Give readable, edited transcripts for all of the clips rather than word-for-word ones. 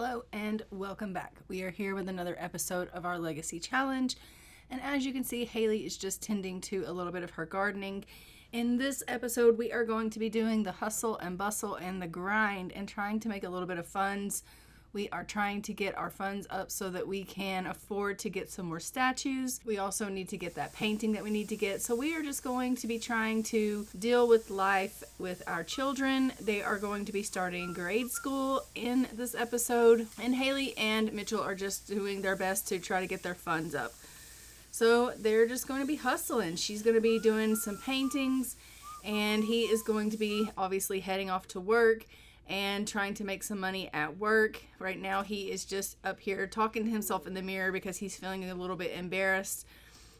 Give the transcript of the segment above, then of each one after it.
Hello and welcome back. We are here with another episode of our Legacy Challenge. And as you can see, Haleigh is just tending to a little bit of her gardening. In this episode, we are going to be doing the hustle and bustle and the grind and trying to make a little bit of funds. We are trying to get our funds up so that we can afford to get some more statues. We also need to get that painting that we need to get. So we are just going to be trying to deal with life with our children. They are going to be starting grade school in this episode. And Haleigh and Mitchell are just doing their best to try to get their funds up. So they're just going to be hustling. She's going to be doing some paintings and he is going to be obviously heading off to work and trying to make some money at work. Right now he is just up here talking to himself in the mirror because he's feeling a little bit embarrassed.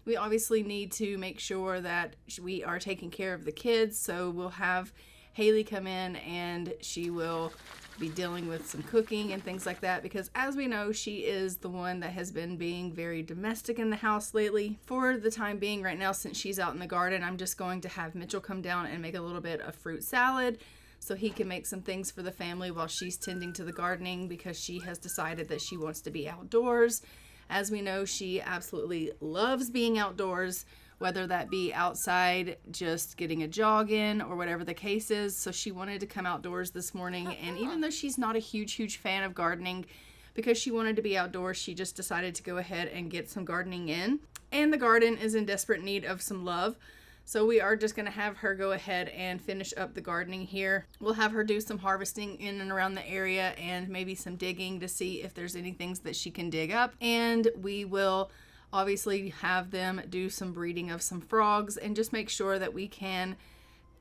We obviously need to make sure that we are taking care of the kids, so we'll have Haleigh come in and she will be dealing with some cooking and things like that, because as we know, she is the one that has been being very domestic in the house lately. For the time being right now, since she's out in the garden, I'm just going to have Mitchell come down and make a little bit of fruit salad so he can make some things for the family while she's tending to the gardening, because she has decided that she wants to be outdoors. As we know, she absolutely loves being outdoors, whether that be outside just getting a jog in or whatever the case is. So she wanted to come outdoors this morning, and even though she's not a huge fan of gardening, because she wanted to be outdoors, she just decided to go ahead and get some gardening in. And the garden is in desperate need of some love. So we are just going to have her go ahead and finish up the gardening here. We'll have her do some harvesting in and around the area and maybe some digging to see if there's any things that she can dig up. And we will obviously have them do some breeding of some frogs and just make sure that we can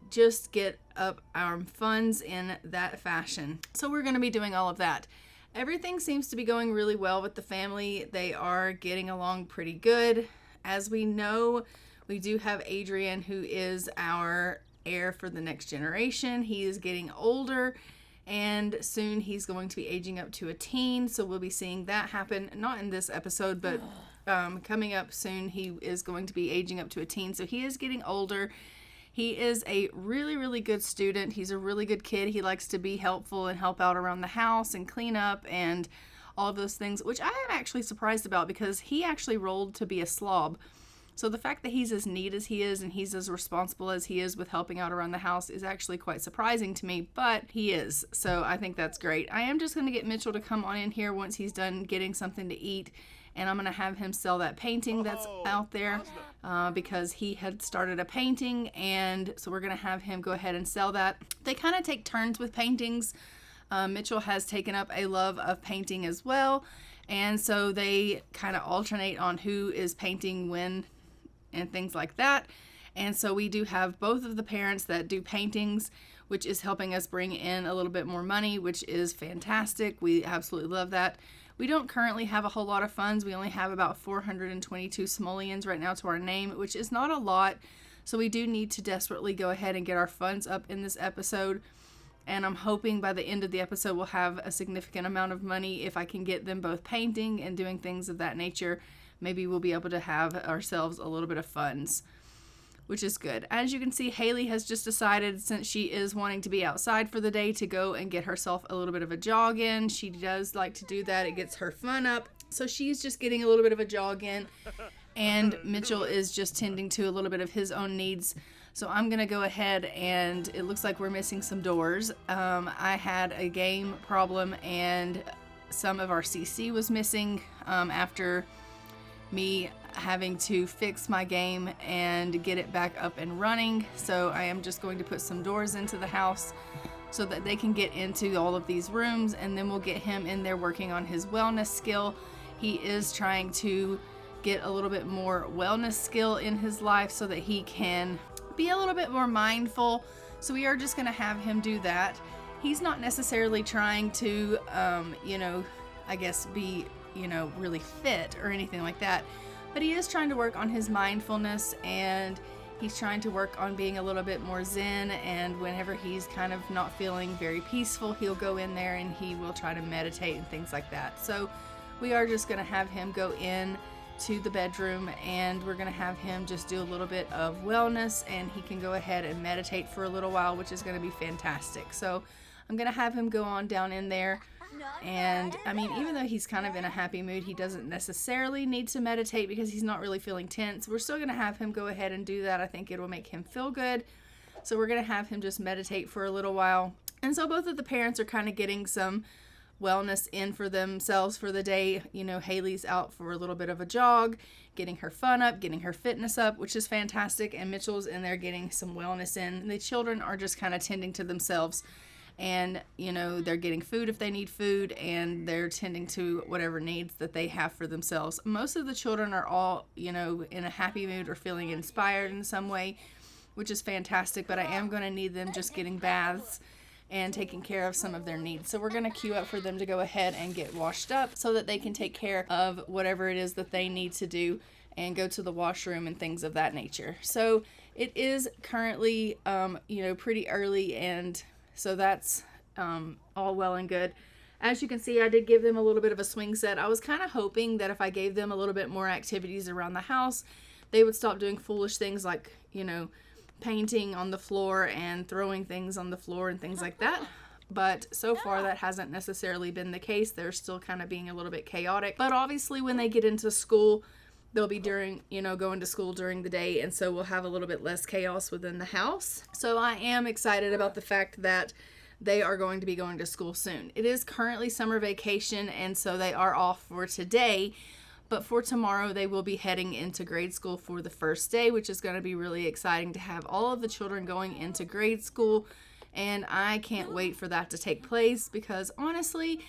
just get up our funds in that fashion. So we're going to be doing all of that. Everything seems to be going really well with the family. They are getting along pretty good. As we know, we do have Adrian, who is our heir for the next generation. He is getting older and soon he's going to be aging up to a teen. So we'll be seeing that happen, not in this episode, but coming up soon, he is going to be aging up to a teen. So he is getting older. He is a really good student. He's a really good kid. He likes to be helpful and help out around the house and clean up and all of those things, which I am actually surprised about because he actually rolled to be a slob. So the fact that he's as neat as he is and he's as responsible as he is with helping out around the house is actually quite surprising to me, but he is. So I think that's great. I am just going to get Mitchell to come on in here once he's done getting something to eat, and I'm going to have him sell that painting that's out there because he had started a painting, and so we're going to have him go ahead and sell that. They kind of take turns with paintings. Mitchell has taken up a love of painting as well, and so they kind of alternate on who is painting when and things like that. And so we do have both of the parents that do paintings, which is helping us bring in a little bit more money, which is fantastic. We absolutely love that. We don't currently have a whole lot of funds. We only have about 422 simoleons right now to our name, which is not a lot. So we do need to desperately go ahead and get our funds up in this episode. And I'm hoping by the end of the episode we'll have a significant amount of money. If I can get them both painting and doing things of that nature, maybe we'll be able to have ourselves a little bit of funds, which is good. As you can see, Haleigh has just decided, since she is wanting to be outside for the day, to go and get herself a little bit of a jog in. She does like to do that. It gets her fun up. So she's just getting a little bit of a jog in, and Mitchell is just tending to a little bit of his own needs. So I'm going to go ahead, and it looks like we're missing some doors. I had a game problem, and some of our CC was missing after me having to fix my game and get it back up and running. So I am just going to put some doors into the house so that they can get into all of these rooms, and then we'll get him in there working on his wellness skill. He is trying to get a little bit more wellness skill in his life so that he can be a little bit more mindful. So we are just going to have him do that. He's not necessarily trying to, I guess be really fit or anything like that, but he is trying to work on his mindfulness, and he's trying to work on being a little bit more zen. And whenever he's kind of not feeling very peaceful, he'll go in there and he will try to meditate and things like that. So we are just going to have him go in to the bedroom, and we're going to have him just do a little bit of wellness, and he can go ahead and meditate for a little while, which is going to be fantastic. So I'm going to have him go on down in there And I mean, even though he's kind of in a happy mood, he doesn't necessarily need to meditate because he's not really feeling tense. We're still going to have him go ahead and do that. I think it will make him feel good. So we're going to have him just meditate for a little while. And so both of the parents are kind of getting some wellness in for themselves for the day. You know, Haleigh's out for a little bit of a jog, getting her fun up, getting her fitness up, which is fantastic. And Mitchell's in there getting some wellness in. The children are just kind of tending to themselves. And, you know, they're getting food if they need food, and they're tending to whatever needs that they have for themselves. Most of the children are all, you know, in a happy mood or feeling inspired in some way, which is fantastic. But I am going to need them just getting baths and taking care of some of their needs. So we're going to queue up for them to go ahead and get washed up so that they can take care of whatever it is that they need to do and go to the washroom and things of that nature. So it is currently, you know, pretty early, and so that's all well and good. As you can see, I did give them a little bit of a swing set. I was kind of hoping that if I gave them a little bit more activities around the house, they would stop doing foolish things like, you know, painting on the floor and throwing things on the floor and things like that. But so far that hasn't necessarily been the case. They're still kind of being a little bit chaotic. But obviously when they get into school, they'll be going to school during the day, and so we'll have a little bit less chaos within the house. So I am excited about the fact that they are going to be going to school soon. It is currently summer vacation, and so they are off for today, but for tomorrow they will be heading into grade school for the first day, which is going to be really exciting to have all of the children going into grade school, and I can't wait for that to take place because honestly,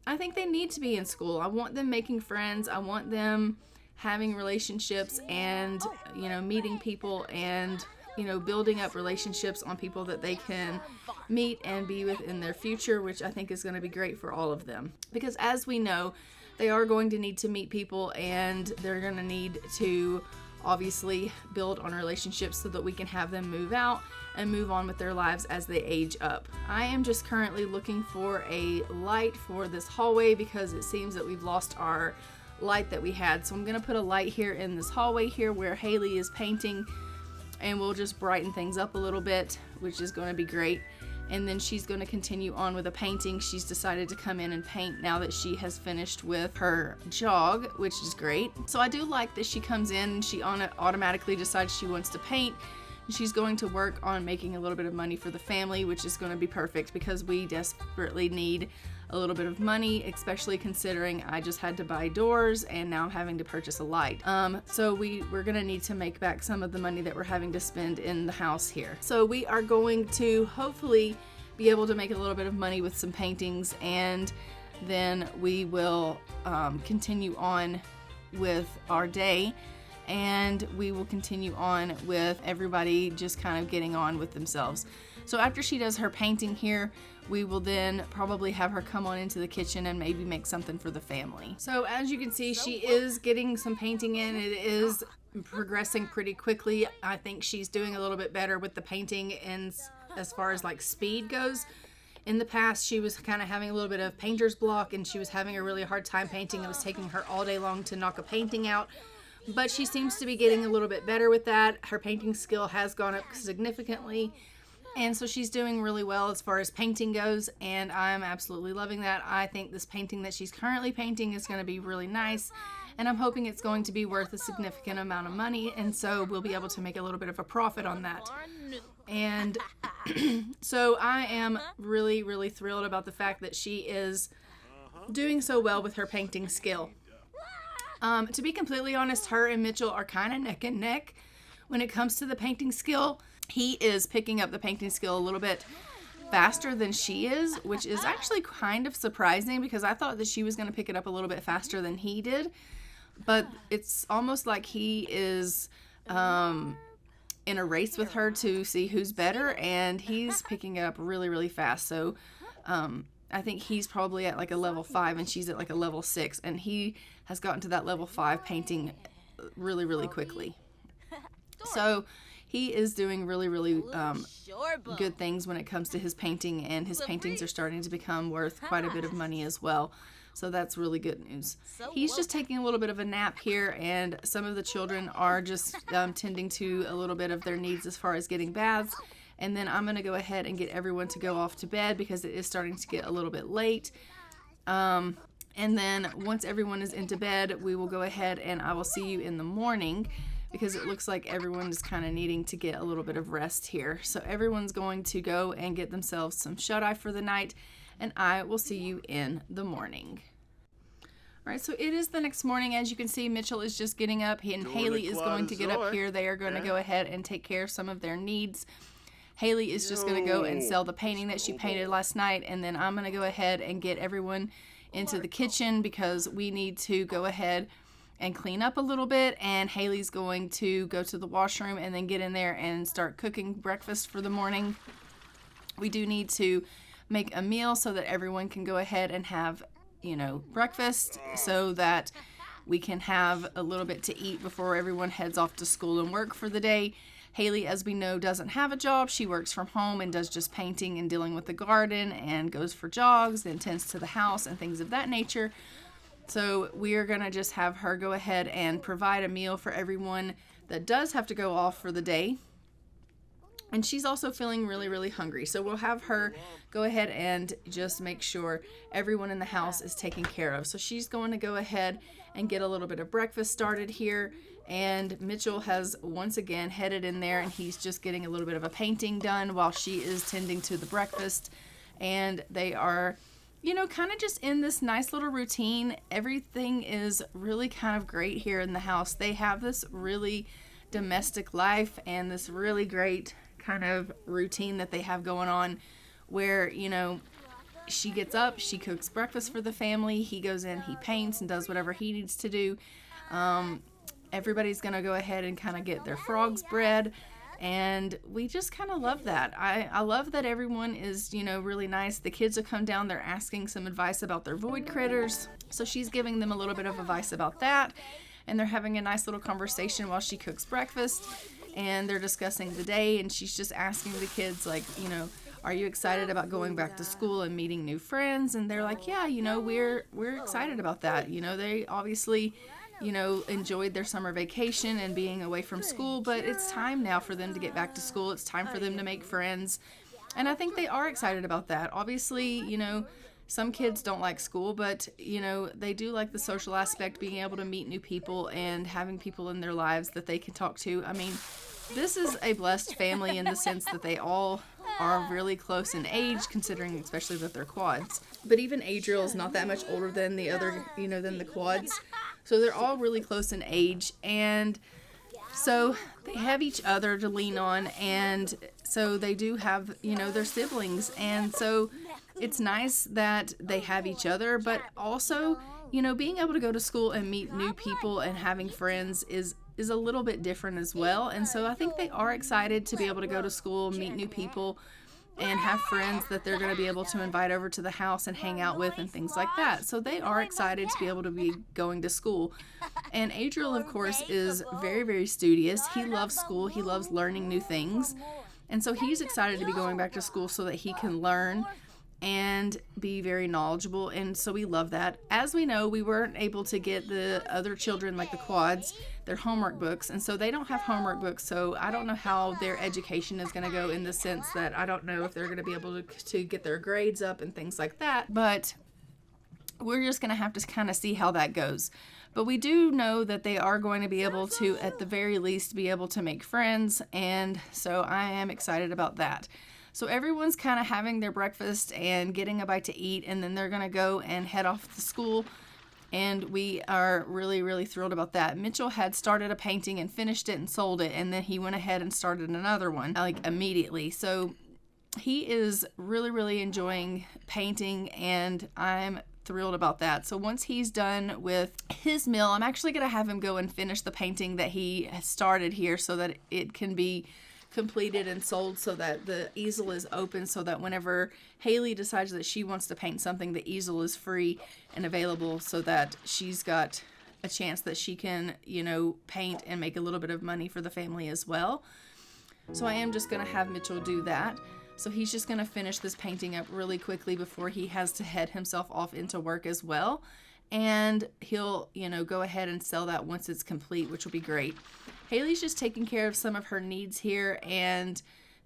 I think they need to be in school. I want them making friends. I want them having relationships and, you know, meeting people and, you know, building up relationships on people that they can meet and be with in their future, which I think is going to be great for all of them. Because as we know, they are going to need to meet people, and they're going to need to obviously build on relationships so that we can have them move out and move on with their lives as they age up. I am just currently looking for a light for this hallway because it seems that we've lost our light that we had. So I'm going to put a light here in this hallway here where Haleigh is painting, and we'll just brighten things up a little bit, which is going to be great. And then she's going to continue on with a painting. She's decided to come in and paint now that she has finished with her jog, which is great. So I do like that she comes in and she automatically decides she wants to paint. She's going to work on making a little bit of money for the family, which is going to be perfect because we desperately need a little bit of money, especially considering I just had to buy doors and now I'm having to purchase a light. So we're gonna need to make back some of the money that we're having to spend in the house here. So we are going to hopefully be able to make a little bit of money with some paintings, and then we will continue on with our day, and we will continue on with everybody just kind of getting on with themselves. So after she does her painting here, we will then probably have her come on into the kitchen and maybe make something for the family. So as you can see, she is getting some painting in. It is progressing pretty quickly. I think she's doing a little bit better with the painting and as far as like speed goes. In the past, she was kind of having a little bit of painter's block and she was having a really hard time painting. It was taking her all day long to knock a painting out. But she seems to be getting a little bit better with that. Her painting skill has gone up significantly. And so she's doing really well as far as painting goes, and I'm absolutely loving that. I think this painting that she's currently painting is going to be really nice, and I'm hoping it's going to be worth a significant amount of money, and so we'll be able to make a little bit of a profit on that. And so I am really, really thrilled about the fact that she is doing so well with her painting skill. To be completely honest, her and Mitchell are kind of neck and neck when it comes to the painting skill. He is picking up the painting skill a little bit faster than she is, which is actually kind of surprising because I thought that she was going to pick it up a little bit faster than he did. But it's almost like he is in a race with her to see who's better, and he's picking it up really, really fast. So I think he's probably at like a level 5 and she's at like a level 6, and he has gotten to that level 5 painting really, really quickly. So he is doing really, really good things when it comes to his painting, and his paintings are starting to become worth quite a bit of money as well. So that's really good news. He's just taking a little bit of a nap here, and some of the children are just tending to a little bit of their needs as far as getting baths. And then I'm going to go ahead and get everyone to go off to bed because it is starting to get a little bit late. And then once everyone is into bed, we will go ahead and I will see you in the morning, because it looks like everyone is kind of needing to get a little bit of rest here. So everyone's going to go and get themselves some shut-eye for the night, and I will see you in the morning. All right, so it is the next morning. As you can see, Mitchell is just getting up, and Haleigh is going to get up here. They are going to go ahead and take care of some of their needs. Haleigh is just going to go and sell the painting that she painted last night, and then I'm going to go ahead and get everyone into the kitchen because we need to go ahead and clean up a little bit, and Haleigh's going to go to the washroom and then get in there and start cooking breakfast for the morning. We do need to make a meal so that everyone can go ahead and have, breakfast, so that we can have a little bit to eat before everyone heads off to school and work for the day. Haleigh, as we know, doesn't have a job. She works from home and does just painting and dealing with the garden and goes for jogs and tends to the house and things of that nature. So we are going to just have her go ahead and provide a meal for everyone that does have to go off for the day. And she's also feeling really, really hungry. So we'll have her go ahead and just make sure everyone in the house is taken care of. So she's going to go ahead and get a little bit of breakfast started here. And Mitchell has once again headed in there, and he's just getting a little bit of a painting done while she is tending to the breakfast. And they are, kind of just in this nice little routine. Everything is really kind of great here in the house. They have this really domestic life and this really great kind of routine that they have going on where, she gets up, she cooks breakfast for the family, he goes in, he paints and does whatever he needs to do. Everybody's going to go ahead and kind of get their frogs bred. And we just kind of love that. I love that everyone is, really nice. The kids will come down, they're asking some advice about their void critters. So she's giving them a little bit of advice about that. And they're having a nice little conversation while she cooks breakfast. And they're discussing the day. And she's just asking the kids, like, are you excited about going back to school and meeting new friends? And they're like, yeah, we're excited about that. They obviously enjoyed their summer vacation and being away from school, but it's time now for them to get back to school. It's time for them to make friends. And I think they are excited about that. Obviously, some kids don't like school, but, they do like the social aspect, being able to meet new people and having people in their lives that they can talk to. I mean, this is a blessed family in the sense that they all are really close in age, considering especially that they're quads. But even Adriel is not that much older than the other, than the quads. So they're all really close in age, and so they have each other to lean on, and so they do have, their siblings, and so it's nice that they have each other, but also, being able to go to school and meet new people and having friends is a little bit different as well. And so I think they are excited to be able to go to school, meet new people, and have friends that they're going to be able to invite over to the house and hang out with and things like that. So they are excited to be able to be going to school. And Adriel, of course, is very, very studious. He loves school. He loves learning new things. And so he's excited to be going back to school so that he can learn and be very knowledgeable. And so we love that. As we know, we weren't able to get the other children, like the quads, their homework books, and so they don't have homework books. So I don't know how their education is going to go, in the sense that I don't know if they're going to be able to get their grades up and things like that. But we're just going to have to kind of see how that goes. But we do know that they are going to be able to, at the very least, be able to make friends. And so I am excited about that. So everyone's kind of having their breakfast and getting a bite to eat, and then they're going to go and head off to school. And we are really, really thrilled about that. Mitchell had started a painting and finished it and sold it, and then he went ahead and started another one, like, immediately. So he is really, really enjoying painting, and I'm thrilled about that. So once he's done with his meal, I'm actually going to have him go and finish the painting that he has started here so that it can be completed and sold, so that the easel is open, so that whenever Haleigh decides that she wants to paint something, the easel is free and available, so that she's got a chance that she can, paint and make a little bit of money for the family as well. So I am just going to have Mitchell do that. So he's just going to finish this painting up really quickly before he has to head himself off into work as well. And he'll, go ahead and sell that once it's complete, which will be great. Haleigh's just taking care of some of her needs here, and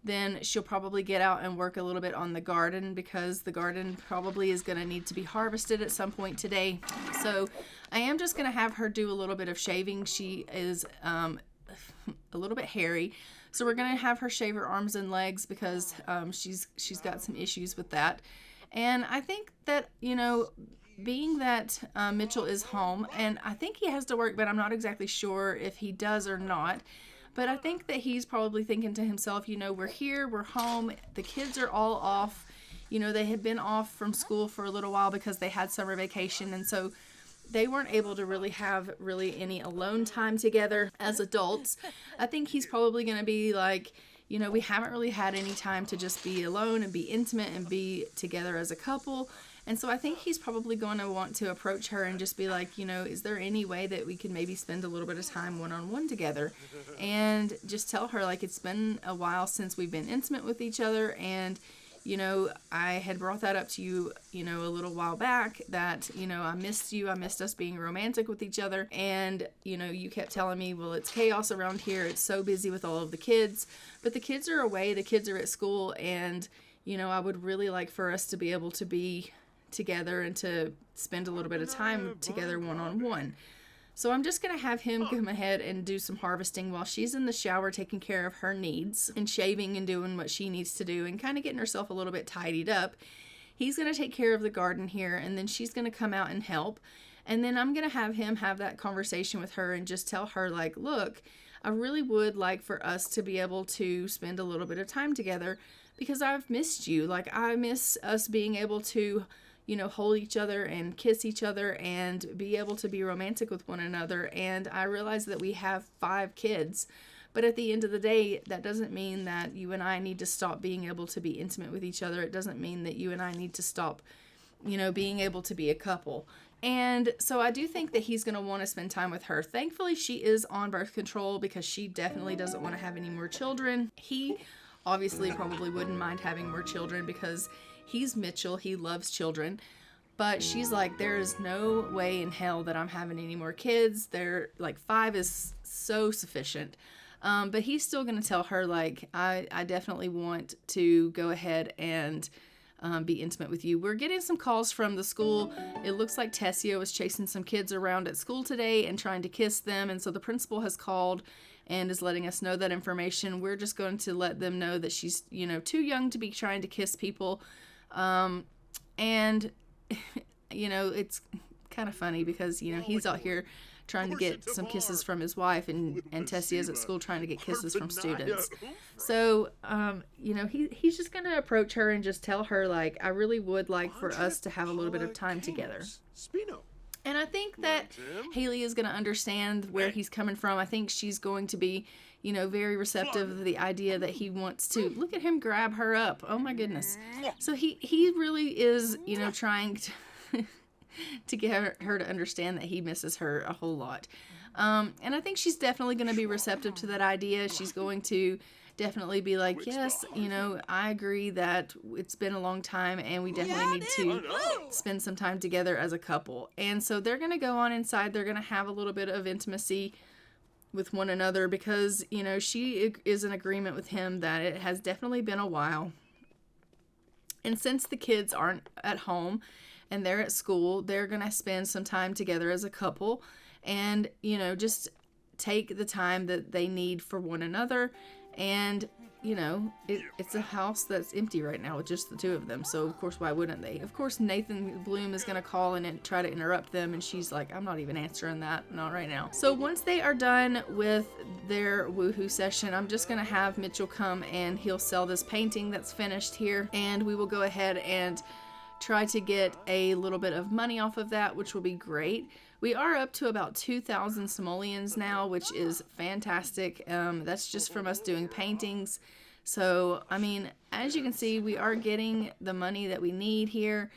then she'll probably get out and work a little bit on the garden, because the garden probably is going to need to be harvested at some point today. So I am just going to have her do a little bit of shaving. She is a little bit hairy, so we're going to have her shave her arms and legs, because she's got some issues with that. And I think that, you know, being that Mitchell is home, and I think he has to work, but I'm not exactly sure if he does or not. But I think that he's probably thinking to himself, you know, we're here, we're home, the kids are all off. You know, they had been off from school for a little while because they had summer vacation, and so they weren't able to really have any alone time together as adults. I think he's probably going to be like, you know, we haven't really had any time to just be alone and be intimate and be together as a couple. And so I think he's probably going to want to approach her and just be like, you know, is there any way that we could maybe spend a little bit of time one-on-one together? And just tell her, like, it's been a while since we've been intimate with each other. And, you know, I had brought that up to you, you know, a little while back, that, you know, I missed you. I missed us being romantic with each other. And, you know, you kept telling me, well, it's chaos around here. It's so busy with all of the kids. But the kids are away. The kids are at school. And, you know, I would really like for us to be able to be together and to spend a little bit of time together one-on-one. So I'm just going to have him come ahead and do some harvesting while she's in the shower taking care of her needs and shaving and doing what she needs to do and kind of getting herself a little bit tidied up. He's going to take care of the garden here, and then she's going to come out and help. And then I'm going to have him have that conversation with her and just tell her, like, look, I really would like for us to be able to spend a little bit of time together, because I've missed you. Like, I miss us being able to, you know, hold each other and kiss each other and be able to be romantic with one another. And I realize that we have 5 kids, but at the end of the day, that doesn't mean that you and I need to stop being able to be intimate with each other. It doesn't mean that you and I need to stop, you know, being able to be a couple. And so I do think that he's going to want to spend time with her. Thankfully, she is on birth control, because she definitely doesn't want to have any more children. He obviously probably wouldn't mind having more children, because he's Mitchell. He loves children. But she's like, there is no way in hell that I'm having any more kids. They're like, 5 is so sufficient. But he's still going to tell her, like, I definitely want to go ahead and be intimate with you. We're getting some calls from the school. It looks like Tessio was chasing some kids around at school today and trying to kiss them. And so the principal has called and is letting us know that information. We're just going to let them know that she's, you know, too young to be trying to kiss people. And, you know, it's kind of funny because, you know, he's out here trying to get some kisses from his wife, and Tessie is at school trying to get kisses from students. So, you know, he's just going to approach her and just tell her, like, I really would like for us to have a little bit of time together. And I think that Haleigh is going to understand where he's coming from. I think she's going to be, you know, very receptive of the idea that he wants to. Look at him grab her up. Oh my goodness. So he really is, you know, trying to get her to understand that he misses her a whole lot. And I think she's definitely going to be receptive to that idea. She's going to definitely be like, yes, you know, I agree that it's been a long time and we definitely need to spend some time together as a couple. And so they're going to go on inside. They're going to have a little bit of intimacy with one another, because, you know, she is in agreement with him that it has definitely been a while. And since the kids aren't at home and they're at school, they're going to spend some time together as a couple and, you know, just take the time that they need for one another. And, you know, it's a house that's empty right now with just the 2 of them. So, of course, why wouldn't they? Of course, Nathan Bloom is going to call and try to interrupt them. And she's like, I'm not even answering that. Not right now. So once they are done with their woohoo session, I'm just going to have Mitchell come and he'll sell this painting that's finished here. And we will go ahead and try to get a little bit of money off of that, which will be great. We are up to about 2,000 simoleons now, which is fantastic. That's just from us doing paintings. So, I mean, as you can see, we are getting the money that we need here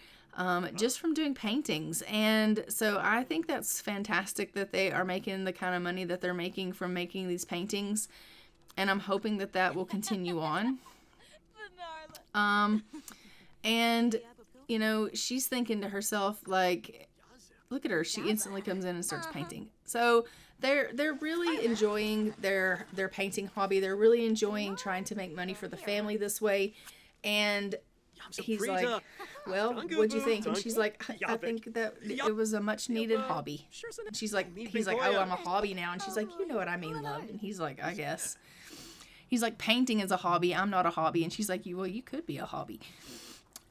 just from doing paintings. And so I think that's fantastic that they are making the kind of money that they're making from making these paintings. And I'm hoping that that will continue on. And, you know, she's thinking to herself, like, look at her. She instantly comes in and starts painting. So they're really enjoying their painting hobby. They're really enjoying trying to make money for the family this way. And he's like, well, what'd you think? And she's like, I think that it was a much needed hobby. She's like, he's like, oh, I'm a hobby now. And she's like, you know what I mean, love. And he's like, I guess. He's like, painting is a hobby. I'm not a hobby. And she's like, well, you could be a hobby.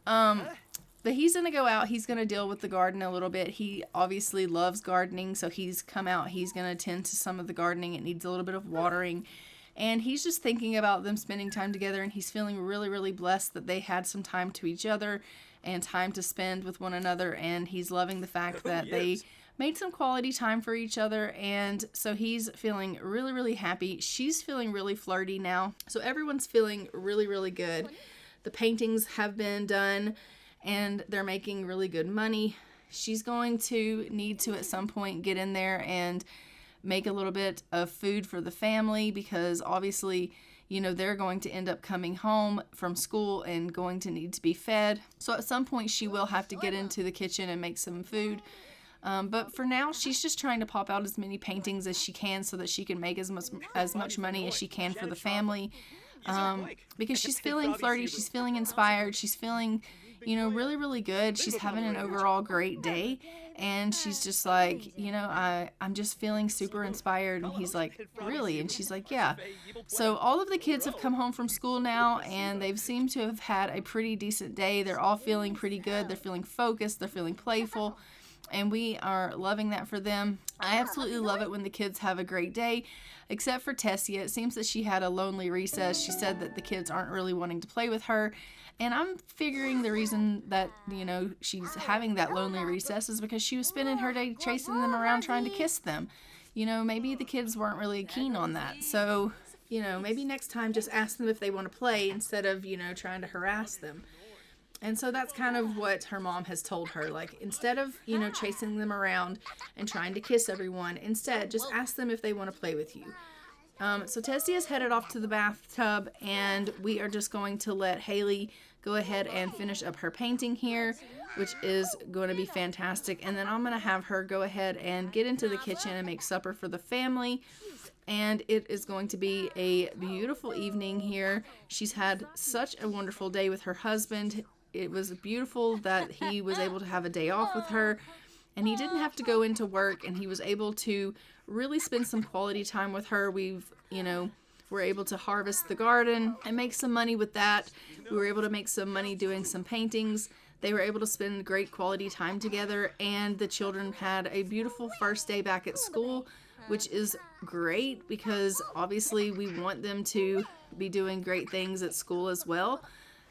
But he's going to go out. He's going to deal with the garden a little bit. He obviously loves gardening. So he's come out. He's going to tend to some of the gardening. It needs a little bit of watering. And he's just thinking about them spending time together. And he's feeling really, really blessed that they had some time to each other and time to spend with one another. And he's loving the fact that they made some quality time for each other. And so he's feeling really, really happy. She's feeling really flirty now. So everyone's feeling really, really good. The paintings have been done and they're making really good money. She's going to need to at some point get in there and make a little bit of food for the family, because obviously, you know, they're going to end up coming home from school and going to need to be fed. So at some point she will have to get into the kitchen and make some food. But for now, she's just trying to pop out as many paintings as she can so that she can make as much money as she can for the family. Because she's feeling flirty, she's feeling inspired, she's feeling, you know, really, really good. She's having an overall great day. And she's just like, you know, I'm just feeling super inspired. And he's like, really? And she's like, yeah. So all of the kids have come home from school now, and they've seemed to have had a pretty decent day. They're all feeling pretty good. They're feeling focused. They're feeling playful. And we are loving that for them. I absolutely love it when the kids have a great day, except for Tessia. It seems that she had a lonely recess. She said that the kids aren't really wanting to play with her. And I'm figuring the reason that, you know, she's having that lonely recess is because she was spending her day chasing them around trying to kiss them. You know, maybe the kids weren't really keen on that. So, you know, maybe next time just ask them if they want to play instead of, you know, trying to harass them. And so that's kind of what her mom has told her. Like, instead of, you know, chasing them around and trying to kiss everyone, instead, just ask them if they want to play with you. So Tessie is headed off to the bathtub, and we are just going to let Haleigh go ahead and finish up her painting here, which is going to be fantastic. And then I'm going to have her go ahead and get into the kitchen and make supper for the family. And it is going to be a beautiful evening here. She's had such a wonderful day with her husband. It was beautiful that he was able to have a day off with her, and he didn't have to go into work, and he was able to really spend some quality time with her. We're able to harvest the garden and make some money with that. We were able to make some money doing some paintings. They were able to spend great quality time together, and the children had a beautiful first day back at school, which is great because obviously we want them to be doing great things at school as well.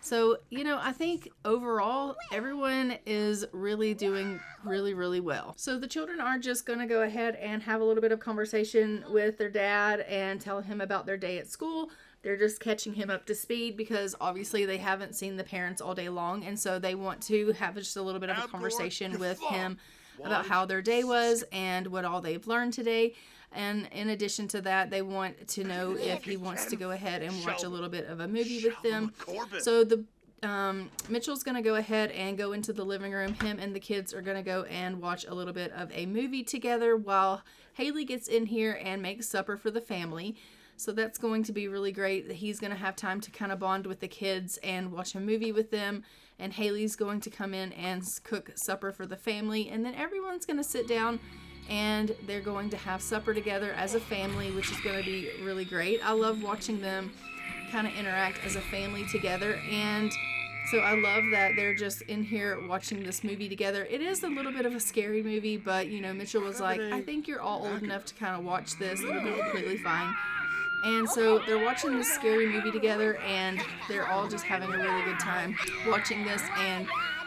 So, you know, I think overall everyone is really doing really, really well. So the children are just going to go ahead and have a little bit of conversation with their dad and tell him about their day at school. They're just catching him up to speed because obviously they haven't seen the parents all day long. And so they want to have just a little bit of a conversation with him about how their day was and what all they've learned today. And in addition to that, they want to know if he wants to go ahead and watch a little bit of a movie with them. So the Mitchell's going to go ahead and go into the living room. Him and the kids are going to go and watch a little bit of a movie together while Haleigh gets in here and makes supper for the family. So that's going to be really great. He's going to have time to kind of bond with the kids and watch a movie with them. And Haleigh's going to come in and cook supper for the family. And then everyone's going to sit down and they're going to have supper together as a family, which is going to be really great. I love watching them kind of interact as a family together. And so I love that they're just in here watching this movie together. It is a little bit of a scary movie, but, you know, Mitchell was like, I think you're all old enough to kind of watch this. It'll be completely fine. And so they're watching this scary movie together, and they're all just having a really good time watching this and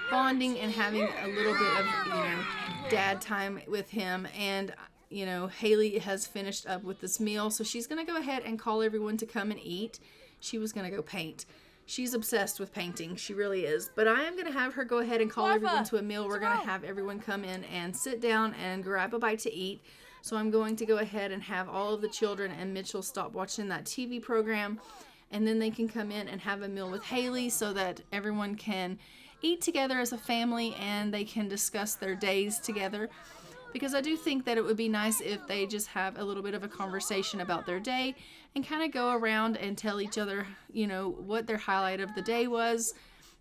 bonding and having a little bit of, you know, dad time with him. And, you know, Haleigh has finished up with this meal, so she's going to go ahead and call everyone to come and eat. She was going to go paint. She's obsessed with painting. She really is. But I am going to have her go ahead and call everyone to a meal. We're going to have everyone come in and sit down and grab a bite to eat. So I'm going to go ahead and have all of the children and Mitchell stop watching that TV program, and then they can come in and have a meal with Haleigh so that everyone can eat together as a family and they can discuss their days together. because I do think that it would be nice if they just have a little bit of a conversation about their day and kind of go around and tell each other, you know, what their highlight of the day was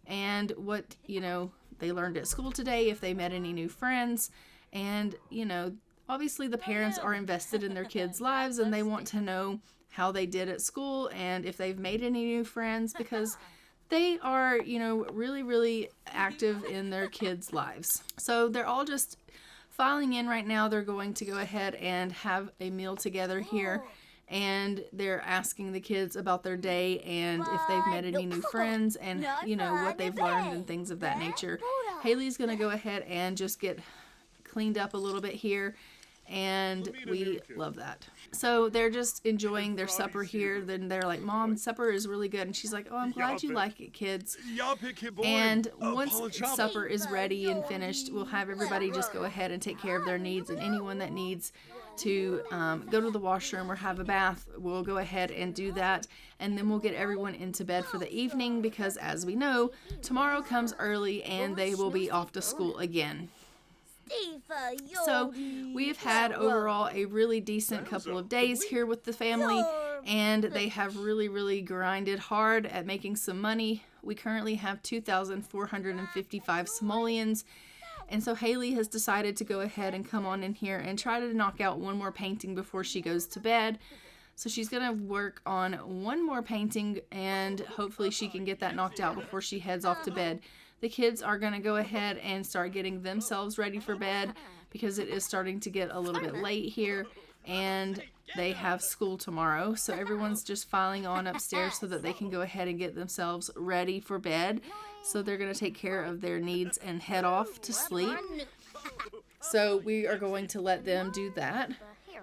and what, you know, they learned at school today, if they met any new friends. And, you know, obviously the parents are invested in their kids' lives and they want to know how they did at school and if they've made any new friends, because they are, you know, really, really active in their kids' lives. So they're all just filing in right now. They're going to go ahead and have a meal together here. And they're asking the kids about their day and if they've met any new friends and, you know, what they've learned and things of that nature. Haleigh's going to go ahead and just get cleaned up a little bit here. And we love that. So they're just enjoying their supper here. Then they're like, Mom, supper is really good. And she's like, oh, I'm glad you like it, kids. And once supper is ready and finished, we'll have everybody just go ahead and take care of their needs. And anyone that needs to go to the washroom or have a bath, we'll go ahead and do that. And then we'll get everyone into bed for the evening because, as we know, tomorrow comes early and they will be off to school again. So we've had overall a really decent couple of days here with the family, and they have really, really grinded hard at making some money. We currently have 2,455 simoleons, and so Haleigh has decided to go ahead and come on in here and try to knock out one more painting before she goes to bed. So she's going to work on one more painting, and hopefully she can get that knocked out before she heads off to bed. The kids are going to go ahead and start getting themselves ready for bed because it is starting to get a little bit late here and they have school tomorrow. So everyone's just filing on upstairs so that they can go ahead and get themselves ready for bed. So they're going to take care of their needs and head off to sleep. So we are going to let them do that.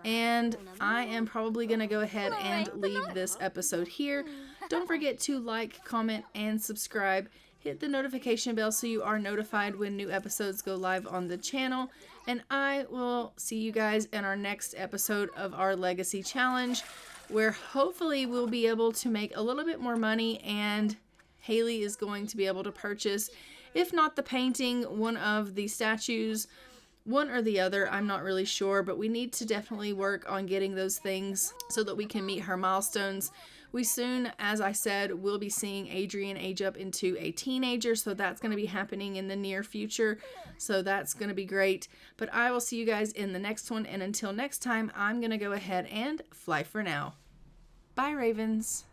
And I am probably going to go ahead and leave this episode here. Don't forget to like, comment, and subscribe. Hit the notification bell so you are notified when new episodes go live on the channel. And I will see you guys in our next episode of our Legacy Challenge, where hopefully we'll be able to make a little bit more money and Haleigh is going to be able to purchase, if not the painting, one of the statues, one or the other. I'm not really sure, but we need to definitely work on getting those things so that we can meet her milestones. We soon, as I said, will be seeing Adrian age up into a teenager, so that's going to be happening in the near future, so that's going to be great. But I will see you guys in the next one, and until next time, I'm going to go ahead and fly for now. Bye, Ravens.